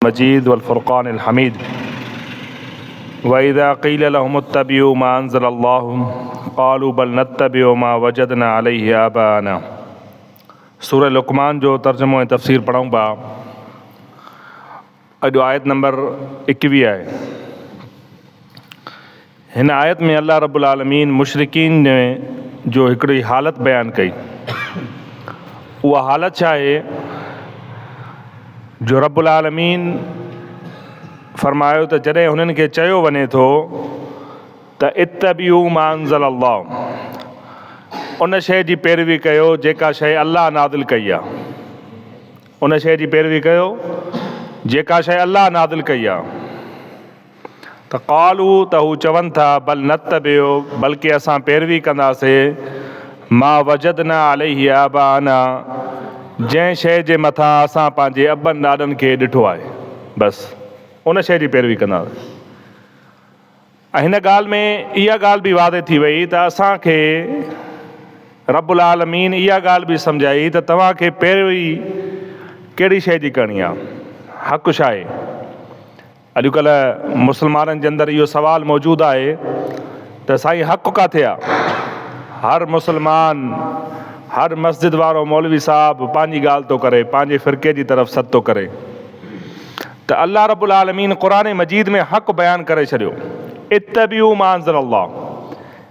मजीद वल फुरक़ानिल हमीद। वइज़ा क़ील लहुम इत्तबिऊ मा अंज़लल्लाहु क़ालू बल नत्तबिऊ मा वजदना अलैहि आबाना। सूरह लुक़मान जो तर्जुमो ऐं तफ़सीर पढ़ूं पिया। अॼु आयत नंबर 21 आहे। हिन आयत में अल्लाह रब्बुल आलमीन मुशरिकीन जो हिकिड़ी हालत बयानु कई। उहा हालत छा आहे जो रब्बुल आलमीन फरमायो त जॾहिं हुननि खे चयो वञे थो त इत्तबिऊ मा अंज़लल्लाहु, उन शइ जी पैरवी कयो जेका शइ अल्लाह नाज़िल कई आहे। उन शइ जी पैरवी कयो जेका शइ अल्लाह नाज़िल कई आहे। त क़ालू त हू चवनि था बल नत्तबिऊ, बल्कि असां पैरवी कंदासीं मा वजदना अलैहि आबाना, जंहिं शइ जे मथां असां पंहिंजे अबनि ॾाॾनि खे ॾिठो आहे, बसि उन शइ जी पैरवी कंदासीं। ऐं हिन ॻाल्हि में इहा ॻाल्हि बि वाज़े थी वई त असांखे रब्बुल आलमीन इहा ॻाल्हि बि सम्झाई त तव्हांखे पैरवी कहिड़ी शइ जी करणी आहे, हक़ु छा आहे। अॼुकल्ह मुस्लमाननि जे अंदरि इहो सुवालु मौजूदु आहे त साईं हक़ु किथे आहे। हर मुस्लमान, हर मस्जिद वारो मौलवी साहब पंहिंजी ॻाल्हि थो करे, पंहिंजे फ़िरक़े जी तरफ़ सॾु थो करे। त अल्लाह रब्बुल आलमीन क़ुरान मजीद में हक़ु बयानु करे छॾियो, इत्तबिऊ मा अंज़लल्लाहु,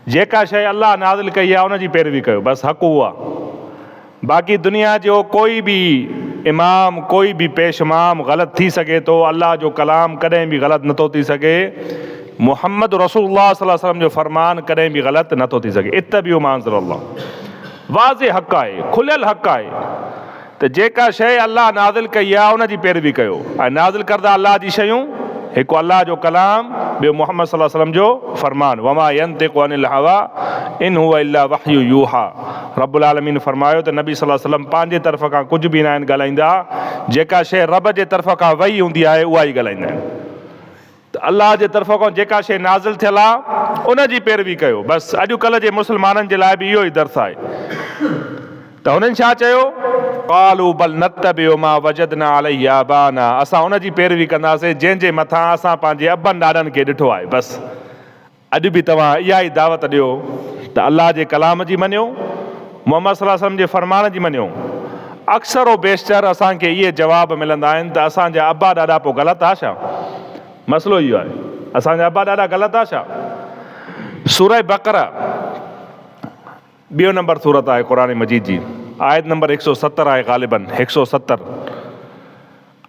जेका शइ अल्लाह नाज़िल कई आहे उन जी पैरवी कयो, बसि हक़ु उहो आहे। बाक़ी दुनिया जो कोई बि इमाम, कोई बि पेशमाम ग़लति थी सघे थो, अल्लाह जो कलाम कॾहिं बि ग़लति नथो थी सघे, मुहम्मद रसूलुल्लाह सल्लल्लाहु अलैहि वसल्लम जो फ़रमान कॾहिं बि ग़लति नथो थी सघे। इत्तबिऊ मा अंज़लल्लाहु वाज़े हक़ु आहे, खुलियल हक़ु आहे त जेका शइ अल्लाह नाज़िल कई आहे उन जी पैरवी कयो। ऐं नाज़िल करदा अल्लाह जी शयूं, हिकु अल्लाह जो कलाम, ॿियो मुहम्मद सल्लल्लाहु अलैहि वसल्लम जो फ़रमान, वमा यंतिक़ु अनिल हवा इन हुवा इल्ला वहयु यूहा। रब्बुल आलमीन फरमायो त नबी सल्लल्लाहु अलैहि वसल्लम पंहिंजे तरफ़ खां कुझु बि न आहिनि ॻाल्हाईंदा, जेका शइ रब जे तरफ़ खां वही हूंदी आहे उहा ई ॻाल्हाईंदा आहिनि। त अल्लाह जे तरफ़ खां जेका शइ नाज़िल थियल आहे उन जी पैरवी कयो, बसि अॼुकल्ह जे मुस्लमाननि जे लाइ बि इहो ई दर्स आहे। त हुननि छा चयो, क़ालू बल नत्तबिऊ मा वजदना अलैहि आबाना, असां उन जी पैरवी कंदासीं जंहिंजे मथां असां पंहिंजे अबनि ॾाॾनि खे ॾिठो आहे। बसि अॼु बि तव्हां इहा ई दावत ॾियो त अल्लाह जे कलाम जी मञियो, मुहम्मद सल्लल्लाहु अलैहि वसल्लम जे फ़रमान जी मञियो। अक्सर व बेशतर असांखे इहे जवाब मिलंदा आहिनि त असांजा अबा ॾाॾा पोइ ग़लति आहे छा। मसइलो इहो आहे, असांजा अबा ॾाॾा ग़लति आहे छा। सूरह बक़रा ॿियो नंबर सूरत आहे क़ुरान मजीद जी, आयत नंबर 170 आहे, ग़ालिबन 170।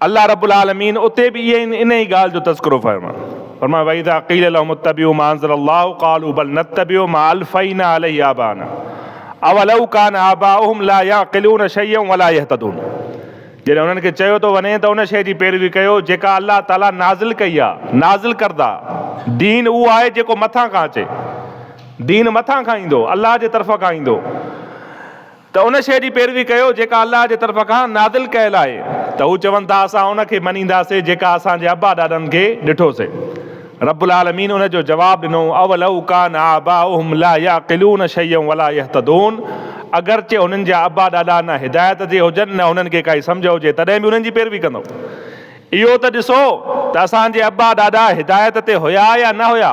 अल्लाह रब्बुल आलमीन उते बि इन ई ॻाल्हि जो तज़किरो फरमायो, वइज़ा क़ील लहुम इत्तबिऊ मा अंज़लल्लाहु क़ालू बल नत्तबिऊ मा अलफ़ैना अलैहि आबाना अवलौ कान आबाउहुम ला याक़िलून शय्अन वला यहतदून। जॾहिं उन्हनि खे चयो थो वञे त उन शइ जी पैरवी कयो जेका अल्लाह ताला नाज़िल कई आहे। नाज़िल करदा दीन उहो आहे जेको मथां खां अचे, दीन मथां खां ईंदो, अल्लाह जे तरफ़ खां ईंदो। त उन शइ जी पैरवी कयो जेका अल्लाह जे तरफ़ खां नाज़िल कयल आहे। त हू चवनि था असां उनखे मञींदासीं जेका असांजे अबा ॾाॾनि खे ॾिठोसीं। रब्बुल आलमीन उन जो जवाबु ॾिनो, अवलौ कान आबाउहुम ला याक़िलून शय्अन वला यहतदून, अगरचे हुननि जा अबा ॾाॾा न हिदायत जे हुजनि, न हुननि खे काई सम्झ हुजे, तॾहिं बि उन्हनि जी पैरवी कंदो। इहो त ॾिसो त असांजे अबा ॾाॾा हिदायत ते हुया या न हुया,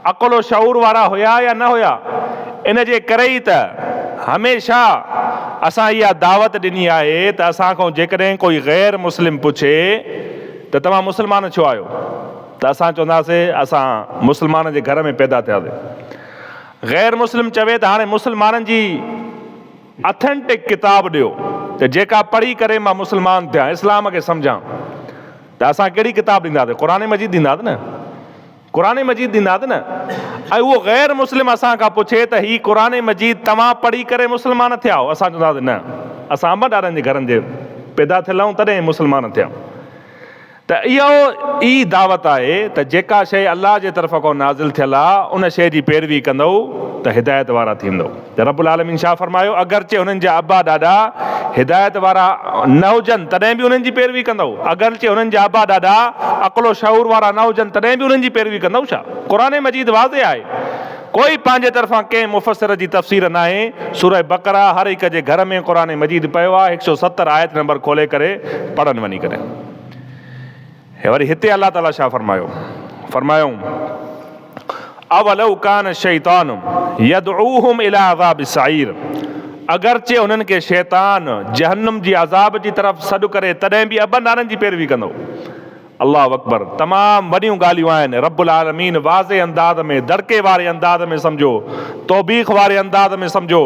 अक़ुल शऊर वारा हुया या न हुया। इन जे करे ई त हमेशह असां इहा दावत ॾिनी आहे त असां खां जेकॾहिं कोई ग़ैर मुस्लिम पुछे त तव्हां मुस्लमान छो आहियो, त असां चवंदासीं असां मुस्लमान जे घर में पैदा थियासीं। ग़ैर मुस्लिम चवे त हाणे मुस्लमाननि जी ऑथेंटिक किताब ॾियो त जेका पढ़ी करे मां मुस्लमान थियां, इस्लाम खे सम्झां। त असां कहिड़ी किताब ॾींदासीं, क़ुरान मजीद ॾींदासीं न, क़ुरान मजीद ॾींदासीं न। ऐं उहो ग़ैर मुस्लिम असां खां पुछे त हीअ क़ुरान मजीद तव्हां पढ़ी करे मुस्लमान थिया, असां चवंदासीं न, असां अबा ॾाॾनि जे घरनि जे पैदा थियल आहियूं तॾहिं मुस्लमान थिया। त इहो ई दावत आहे त जेका शइ अल्लाह जे तरफ़ खां नाज़िल थियल आहे उन शइ जी पैरवी कंदो त हिदायत वारा थींदो। त रब्बुल आलमीन छा फरमायो, अगरचे हुननि जा अबा ॾाॾा हिदायत वारा न हुजनि तॾहिं बि उन्हनि जी पैरवी कंदो, अगरचे हुननि जा अबा ॾाॾा अक़ुल शऊर वारा न हुजनि तॾहिं बि उन्हनि जी पैरवी कंदो छा। क़ुरान मजीद वाज़े आहे, कोई पंहिंजे तरफ़ां कंहिं मुफ़स्सिर जी तफ़सीर न आहे। सूरह बक़रा हर हिक जे घर में क़ुरान मजीद पियो आहे, 170 आयत नंबर खोले करे पढ़नि वञी करे। वरी हिते अलाह ताला छा फरमायूं अवलौ कान शैतान यदऊहुम इला अज़ाब सईर, अगरचे उन्हनि खे शैतान जहन्नम जी अज़ाब जी तरफ़ सॾु करे तॾहिं बि अबनारनि जी पैरवी कंदो। अल्लाह अकबर, तमामु वॾियूं ॻाल्हियूं आहिनि। रब्बुल आलमीन वाज़े अंदाज़ में, दड़के वारे अंदाज़ में सम्झो, तौबीख़ वारे अंदाज़ में सम्झो,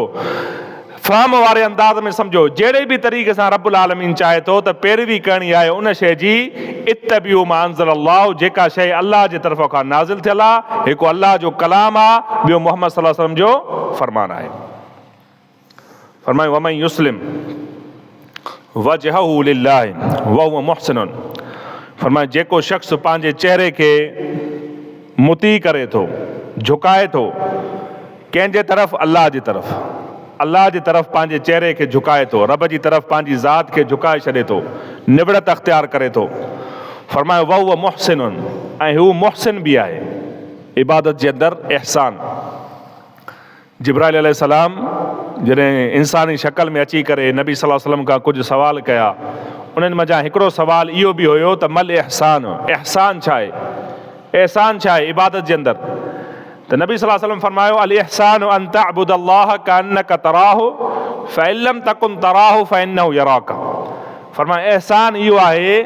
फ़हम वारे अंदाज़ में सम्झो, जहिड़े बि तरीक़े सां रब्बुल आलमीन चाहे थो त पैरवी करणी आहे उन शइ जी। इत्तबिऊ मा अंज़ल अल्लाह, जेका शइ अल्लाह जे तरफ़ खां नाज़िल थियल आहे, हिकु अल्लाह जो कलाम आहे, ॿियो मुहम्मद सल्लल्लाहु अलैहि वसल्लम जो फ़रमान आहे। फरमायो वमन युस्लिम वजहहु लिल्लाहि वहुव मुहसिनुन, फरमायो जेको शख़्स पंहिंजे चेहरे खे मुती करे थो, झुकाए थो कंहिंजे तरफ़, अल्लाह जी तरफ़ पंहिंजे चेहरे खे झुकाए थो, रब जी तरफ़ पंहिंजी ज़ात खे झुकाए छॾे थो, निबड़त अख़्तियार करे थो। फरमायो वहुव मुहसिनुन, ऐं हू मुहसिन बि आहे इबादत जे अंदरि इहसान। जिब्राइल अलैहिस्सलाम जॾहिं इंसानी शक्ल में अची करे नबी सल्लल्लाहु अलैहि वसल्लम खां कुझु सवाल कया, उन्हनि मज़ा हिकिड़ो सवाल इहो बि हुयो त मल इहसान, इहसान छा आहे, एहसान छा आहे इबादत जे अंदरि। त नबी सल्लल्लाहु अलैहि वसल्लम फरमायो अल इहसान अन तअबुदल्लाह कअन्नका तराहु फ़इन लम तकुन तराहु फ़इन्नहु यराक। फरमायो एहसान इहो आहे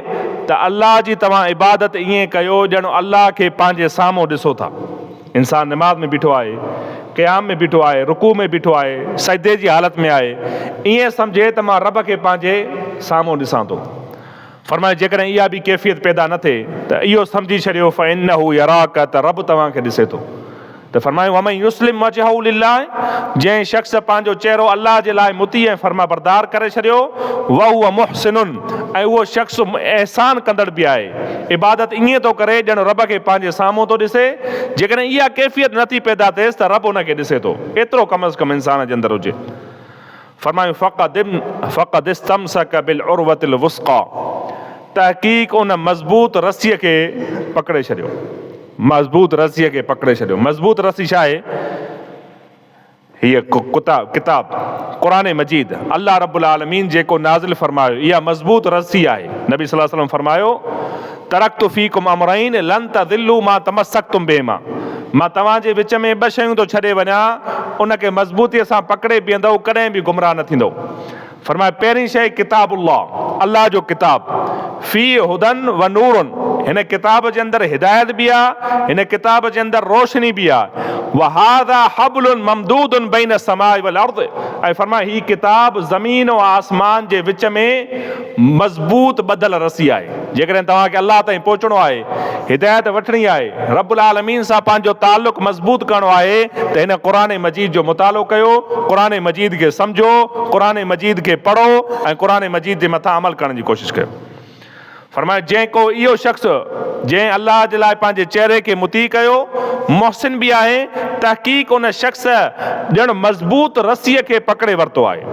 त अल्लाह जी तव्हां इबादत ईअं कयो ॼण अल्लाह खे पंहिंजे साम्हूं ॾिसो था। इंसान निमाज़ में बीठो आहे, क़याम में बीठो आहे, रुकू में बीठो आहे, सजदे जी हालत में आहे, ईअं सम्झे त मां रब खे पंहिंजे साम्हूं ॾिसां थो। फरमाए जेकॾहिं इहा बि कैफ़ियत पैदा न थिए त इहो सम्झी छॾियो फ़इन्नहु यराक, त रब तव्हांखे ॾिसे थो। त फरमायो वमन युस्लिम वजहहु लिल्लाह, जंहिं शख़्स पंहिंजो चेहरो अल्लाह जे लाइ मुती ऐं फर्मा बरदार करे छॾियो, वहुव मुहसिनुन, ऐं उहो शख़्स एहसान कंदड़ बि आहे, इबादत ईअं थो करे ॼण रब खे पंहिंजे साम्हूं थो ॾिसे। जेकॾहिं इहा कैफ़ियत नथी पैदा थिएसि त रब उनखे ॾिसे थो, एतिरो कम अज़ कम इंसान जे अंदरि हुजे। फरमायो फ़क़द इस्तमसक बिल उर्वतिल वुस्क़ा, तहक़ीक़ उन मज़बूत रस्सीअ खे पकड़े छॾियो, मज़बूत रस्सीअ खे पकड़े छॾियो। मज़बूत रस्सी छा आहे? हीअ किताब क़ुरान मजीद, अल्लाह रब्बुल आलमीन जेको नाज़िल फरमायो, इहा मज़बूत रस्सी आहे। नबी सल्लल्लाहु अलैहि वसल्लम फरमायो तरक्तु फ़ीकुम अमरैन लन तदिल्लू मा तमस्सक्तुम बिहिमा, मां तव्हांजे विच में ॿ शयूं थो छॾे वञा, उनखे मज़बूतीअ सां पकड़े बीहंदव, कॾहिं बि गुमराह न थींदव। फरमाए पहिरीं शइ किताबुल्लाह, अल्लाह जो किताब, फ़ी हुदन व नूरुन, हिन किताब जे अंदरि हिदायत बि आहे, हिन किताब जे अंदरि रोशनी बि आहे। व हाज़ा हब्लुन ममदूदुन बैन समाई वल अर्द, ऐं फरमाए हीअ किताब ज़मीन ऐं आसमान जे विच में मज़बूत ॿधल रस्सी आहे। जेकॾहिं तव्हांखे अल्लाह ताईं पहुचणो आहे, हिदायत वठणी आहे, रब्बुल आलमीन सां पंहिंजो ताल्लुक़ मज़बूत करणो आहे, त हिन क़ुरान मजीद जो मुतालो कयो, क़ुरान मजीद खे सम्झो, क़ुरान मजीद खे पढ़ो ऐं क़ुरान मजीद जे मथां अमल करण जी कोशिशि कयो। फरमाए जंहिं को इहो शख़्स जंहिं अल्लाह जे लाइ पंहिंजे चेहरे खे मुती कयो, मुहसिन बि आहे, तहक़ीक़ उन शख़्स ॼण मज़बूत रस्सीअ खे पकड़े वरितो आहे।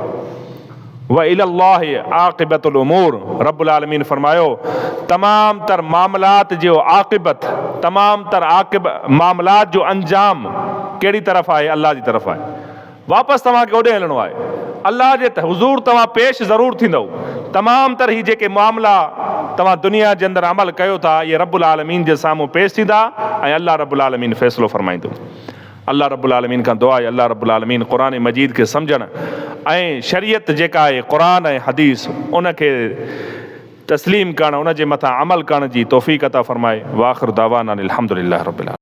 व इलल्लाहि आक़िबतुल उमूर, रब्बुल आलमीन फरमायो तमाम तर मामलात जो आक़िबत, तमाम तर मामलात जो अंजाम कहिड़ी तरफ़ आहे? अल्लाह जी तरफ़ आहे। वापसि तव्हांखे होॾे हलणो आहे, अल्लाह जे हुज़ूर तव्हां पेश ज़रूरु थींदव। तमाम तर ही जेके मामला तव्हां दुनिया जे अंदरि अमल कयो था, इहे रब्बुल आलमीन जे साम्हूं पेश थींदा ऐं अल्लाह रब्बुल आलमीन फ़ैसिलो फरमाईंदो। अल्लाह रब्बुल आलमीन खां दुआ आहे अल्लाह रब्बुल आलमीन क़ुरान मजीद खे सम्झणु ऐं शरीयत जेका आहे क़ुरान ऐं हदीस उनखे तस्लीम करणु, उन जे मथां अमल करण जी तौफ़ीक़ अता फ़रमाए। व आख़िरु दावाना अनिल हम्दुलिल्लाहि रब्बिल आलमीन।